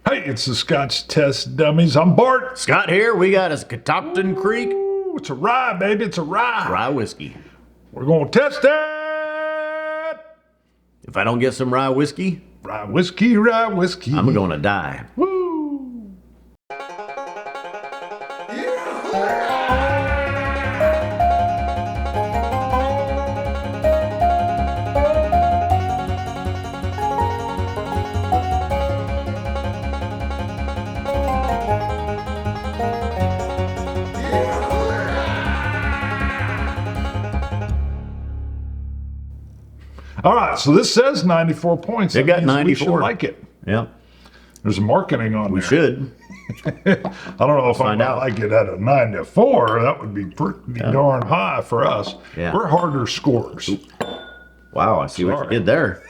Hey, it's the Scotch Test Dummies. I'm Bart. Scott here. We got us Catoctin Creek Ooh, it's a rye, baby. It's a rye. rye whiskey. We're going to test it. If I don't get some rye whiskey, Rye whiskey, rye whiskey. I'm going to die. Woo. All right, so this says 94 points. It got That means we 94. should like it. Yep. There's marketing on We there. should. I don't know if I Find might out. like it at a 94. That would be pretty darn high for us. Yeah. We're harder scorers. Wow, I see what Sorry. you did there.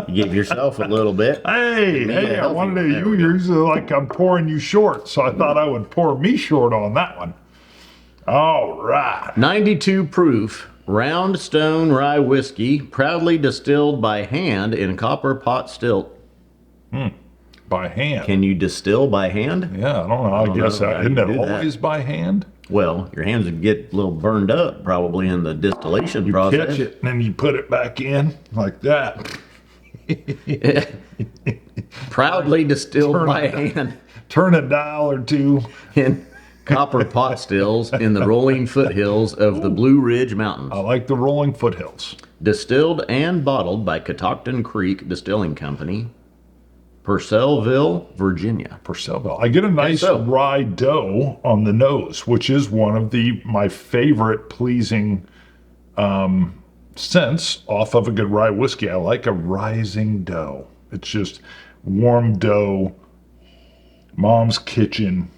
You gave yourself a little bit. Hey, Me a I healthy wanted one. to, There you we go. usually like I'm pouring you short, so I thought I would pour me short on that one. All right. 92 proof round stone rye whiskey, proudly distilled by hand in copper pot still. By hand. Can you distill by hand? Yeah, I don't know. I guess know how isn't you it do that. always by hand? Well, your hands would get a little burned up probably in the distillation process. Catch it and then you put it back in like that. Proudly distilled Turn by it. hand Turn a dial or two. in copper pot stills in the rolling foothills of the Blue Ridge Mountains. I like the rolling foothills. Distilled and bottled by Catoctin Creek Distilling Company, Purcellville, Virginia. Purcellville. I get a nice so. rye dough on the nose, which is one of my favorite pleasing scents off of a good rye whiskey. I like a rising dough. It's just warm dough, mom's kitchen.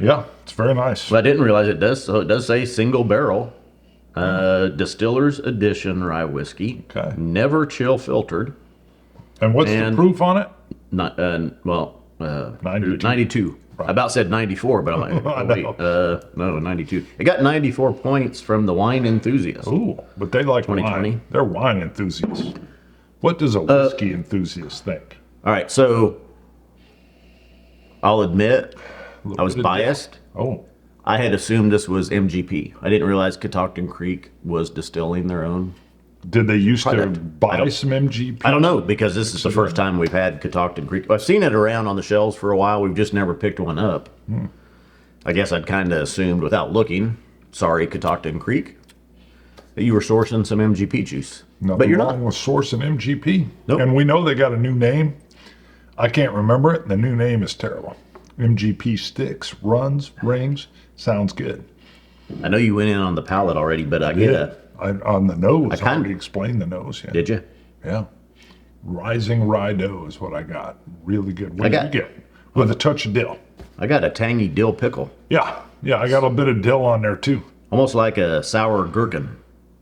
Yeah, it's very nice. But I didn't realize it does. So it does say single barrel, distiller's edition rye whiskey. Okay. Never chill filtered. And what's and- the proof on it? Not 92. 92. I about said 94, but I'm like, I oh, wait, no, 92. It got 94 points from the wine enthusiast. Ooh, but they like 2020. wine. They're wine enthusiasts. What does a whiskey enthusiast think? All right, so I'll admit I was bit of biased. Oh, I had assumed this was MGP. I didn't realize Catoctin Creek was distilling their own. did they used to Product. I buy don't- some MGP? I don't know, because this is the first time we've had Catoctin Creek. I've seen it around on the shelves for a while. We've just never picked one up. I guess I'd kind of assumed without looking, sorry, Catoctin Creek, that you were sourcing some MGP juice. Nothing But you're wrong not. with sourcing MGP. Nope. And we know they got a new name. I can't remember it. The new name is terrible. MGP sticks, runs, rings. Sounds good. I know you went in on the palate already, but I get it. On the nose, I kinda- already explained the nose. Yeah. Did you? Yeah. Rising rye dough is what I got. Really good. What I did got- you get? With a touch of dill. I got a tangy dill pickle, Yeah. Yeah, I got a bit of dill on there too. almost like a sour gherkin.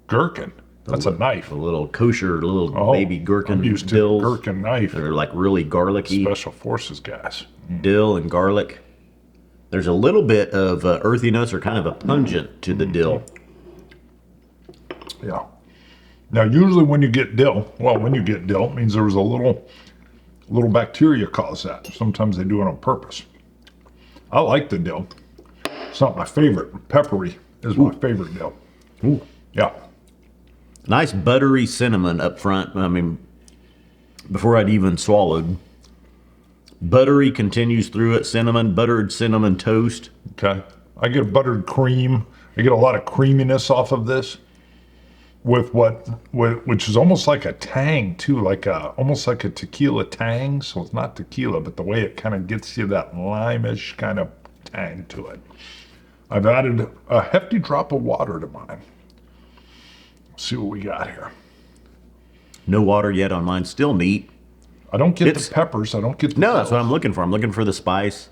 Gherkin. That's a knife. A little kosher, little Oh, baby gherkin I'm used to dills. gherkin knife. They're like really garlicky. Special Forces guys. Dill and garlic. There's a little bit of earthiness or kind of a pungent to the dill. Yeah. Now, usually when you get dill, it means there was a little bacteria caused that. Sometimes they do it on purpose. I like the dill. It's not my favorite. Peppery is my favorite dill. Ooh. Yeah. Nice buttery cinnamon up front. I mean, before I'd even swallowed. Buttery continues through it. Cinnamon, buttered cinnamon toast. Okay. I get a buttered cream. I get a lot of creaminess off of this. Which is almost like a tang too, almost like a tequila tang. So it's not tequila, but the way it kind of gets you that lime-ish kind of tang to it. I've added a hefty drop of water to mine. Let's see what we got here. No water yet on mine. Still neat. I don't get It's- the peppers. I don't get the No, that's what I'm looking for. I'm looking for the spice.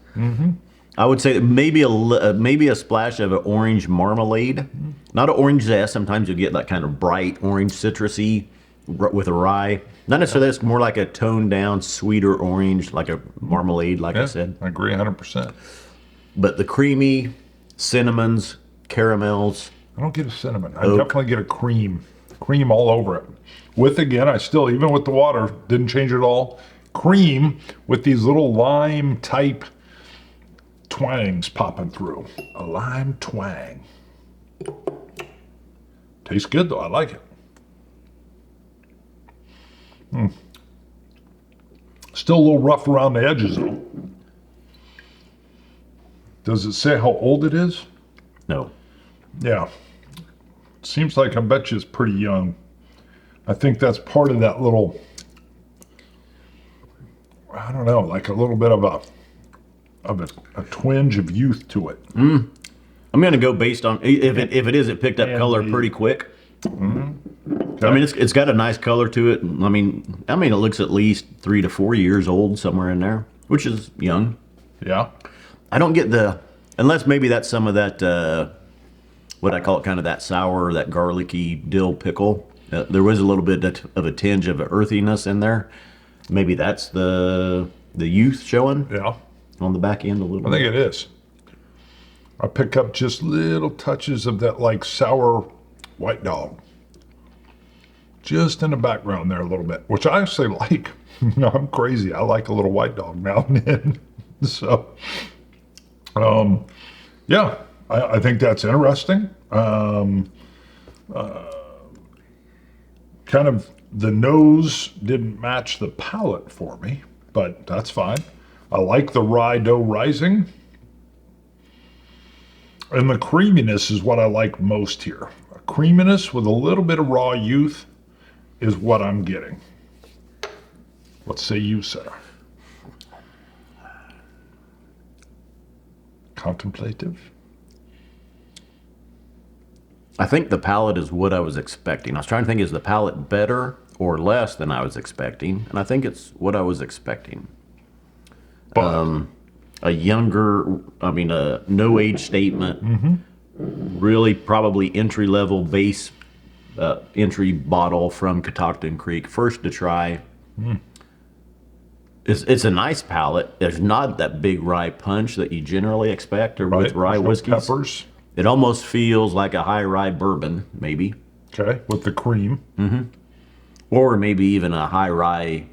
I would say that maybe a splash of an orange marmalade, not an orange zest. Sometimes you get that kind of bright orange citrusy with a rye. Not necessarily. It's more like a toned down, sweeter orange, like a marmalade, like I said. I agree 100%. But the creamy cinnamons, caramels. I don't get a cinnamon. I definitely get a cream all over it. With, again, I still, even with the water, didn't change at all. cream with these little lime type twangs popping through. A lime twang. Tastes good though. I like it. Still a little rough around the edges though. Does it say how old it is? No. Yeah. Seems like I bet you it's pretty young. I think that's part of that little, I don't know, like a little bit of a twinge of youth to it. I'm gonna go based on if it picked up color pretty quick. Okay. I mean, it's got a nice color to it. I mean, it looks at least 3 to 4 years old, somewhere in there, which is young. Yeah. I don't get unless maybe that's some of that, what I call it, kind of that sour, that garlicky dill pickle. There was a little bit of a tinge of earthiness in there. Maybe that's the youth showing. Yeah. On the back end a little I bit. think it is. I pick up just little touches of that like sour white dog. Just in the background there a little bit, which I actually like. I'm crazy. I like a little white dog now and then. So, yeah, I think that's interesting. Kind of the nose didn't match the palate for me, but that's fine. I like the rye dough rising. And the creaminess is what I like most here. A creaminess with a little bit of raw youth is what I'm getting. What say you, sir? Contemplative? I think the palate is what I was expecting. I was trying to think, is the palate better or less than I was expecting? And I think it's what I was expecting. But A no age statement, really probably entry level base entry bottle from Catoctin Creek, first to try. It's a nice palate. There's not that big rye punch that you generally expect or with rye there's no whiskeys. peppers. It almost feels like a high rye bourbon, maybe, Okay, with the cream. or maybe even a high rye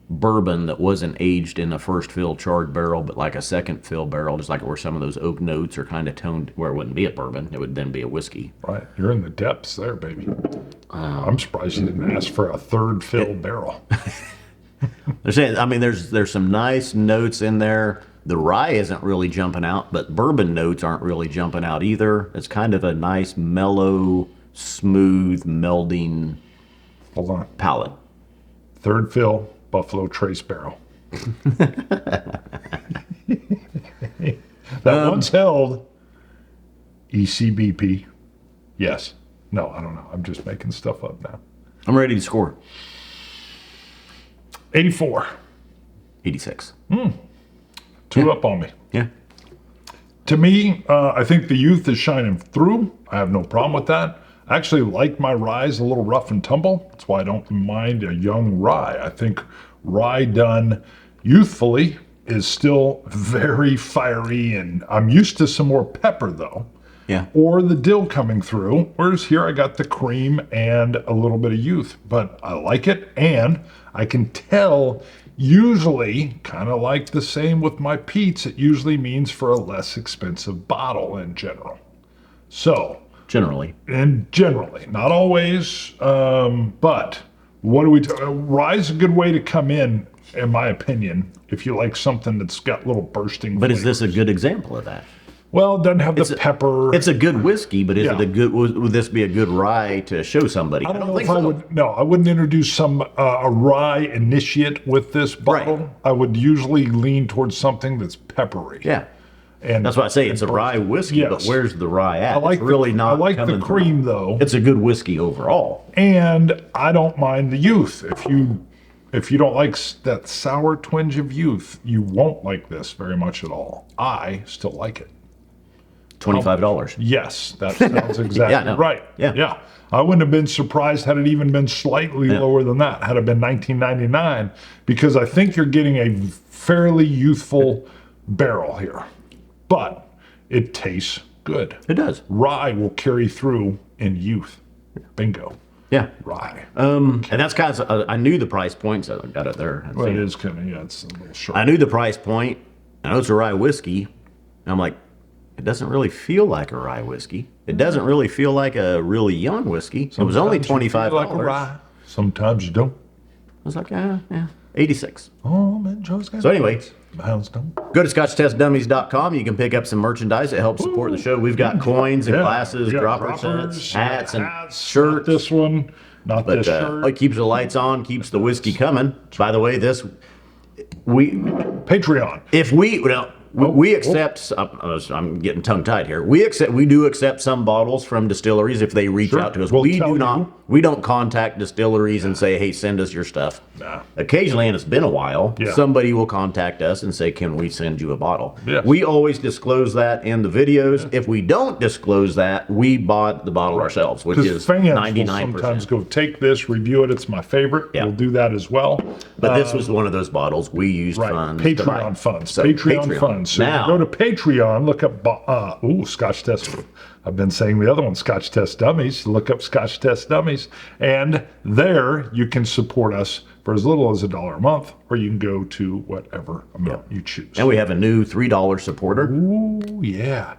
bourbon that wasn't aged in a first fill charred barrel, but like a second fill barrel, just like where some of those oak notes are kind of toned, where it wouldn't be a bourbon, it would then be a whiskey. Right, you're in the depths there, baby. I'm surprised you didn't ask for a third fill barrel. They're saying, there's some nice notes in there. The rye isn't really jumping out, but bourbon notes aren't really jumping out either. It's kind of a nice, mellow, smooth, melding Hold on. palate. Third fill, Buffalo Trace barrel. That one's held. ECBP. Yes. No, I don't know. I'm just making stuff up now. I'm ready to score. 84. 86. Two up on me. Yeah. To me, I think the youth is shining through. I have no problem with that. I actually like my ryes a little rough and tumble. That's why I don't mind a young rye. I think rye done youthfully is still very fiery, and I'm used to some more pepper though. Yeah. Or the dill coming through, whereas here I got the cream and a little bit of youth. But I like it, and I can tell, usually, kind of like the same with my peats, it usually means for a less expensive bottle in general. So, Generally. and generally, not always, but what do we, rye's a good way to come in my opinion, if you like something that's got little bursting But is flavors. this a good example of that? Well, it doesn't have the pepper. It's a good whiskey, but is Yeah. it a good? Would this be a good rye to show somebody? I don't know if I would. No, I wouldn't introduce some a rye initiate with this bottle. Right. I would usually lean towards something that's peppery. Yeah, and that's why I say it's a rye whiskey. Yes. But where's the rye at? I like it's really not. I like the coming through. cream though, It's a good whiskey overall. and I don't mind the youth. If you don't like that sour twinge of youth, you won't like this very much at all. I still like it. $25. Yes, that sounds exactly Yeah, no. right. Yeah. I wouldn't have been surprised had it even been slightly lower than that, had it been $19.99, because I think you're getting a fairly youthful barrel here. But it tastes good. It does. Rye will carry through in youth. Bingo. Yeah. rye. And that's kind of, I knew the price point, so I got it there. Well, it is kind of, yeah, it's a little short. I knew the price point. I know it's a rye whiskey. And I'm like, it doesn't really feel like a rye whiskey. It doesn't really feel like a really young whiskey. It was only Sometimes you feel $25. like a rye. Sometimes you don't. I was like, yeah, 86. Oh, man, Joe's got So anyway, Hounds don't. go to scotchtestdummies.com. You can pick up some merchandise that helps support the show. We've got coins and Yeah, glasses, we got dropper droppers, sets, hats, and Not shirts. this one, not But this shirt. it keeps the lights on, keeps the whiskey coming. By the way, Patreon. if we well, we accept. I'm getting tongue tied here. We do accept some bottles from distilleries if they reach Sure. out to us. We'll We tell do not. you. We don't contact distilleries and say, "Hey, send us your stuff." Nah. Occasionally, and it's been a while, Yeah. somebody will contact us and say, "Can we send you a bottle?" Yes. We always disclose that in the videos. If we don't disclose that, we bought the bottle ourselves, which Because is fans will 99%. sometimes go, take this, review it. It's my favorite. Yeah. We'll do that as well. But this was one of those bottles we used Right, funds to buy. Patreon funds. So, Patreon funds. So now, go to Patreon, look up, Scotch Test. I've been saying the other one, Scotch Test Dummies. Look up Scotch Test Dummies. And there you can support us for as little as $1 a month, or you can go to whatever amount you choose. and we have a new $3 supporter. Ooh, yeah.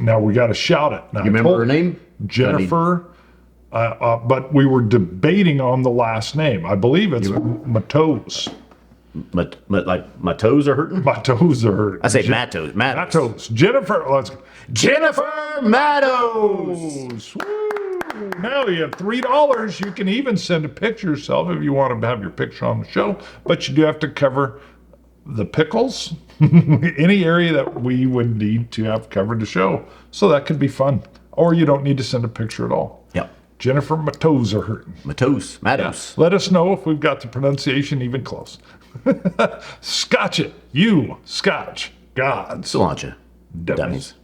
Now we got to shout it. Now, You remember her name? Jennifer. But we were debating on the last name. I believe it's Matos. Like my toes are hurting. My toes are hurting. I say Matos. Matos. Jennifer. Jennifer Matos. Woo! Now you have $3. You can even send a picture yourself if you want to have your picture on the show. But you do have to cover the pickles, any area that we would need to have covered the show. So that could be fun. Or you don't need to send a picture at all. Yep. Jennifer, my toes are hurting. Matos. Let us know if we've got the pronunciation even close. Scotch it. You, Scotch, gods. Cilantro. Dummies.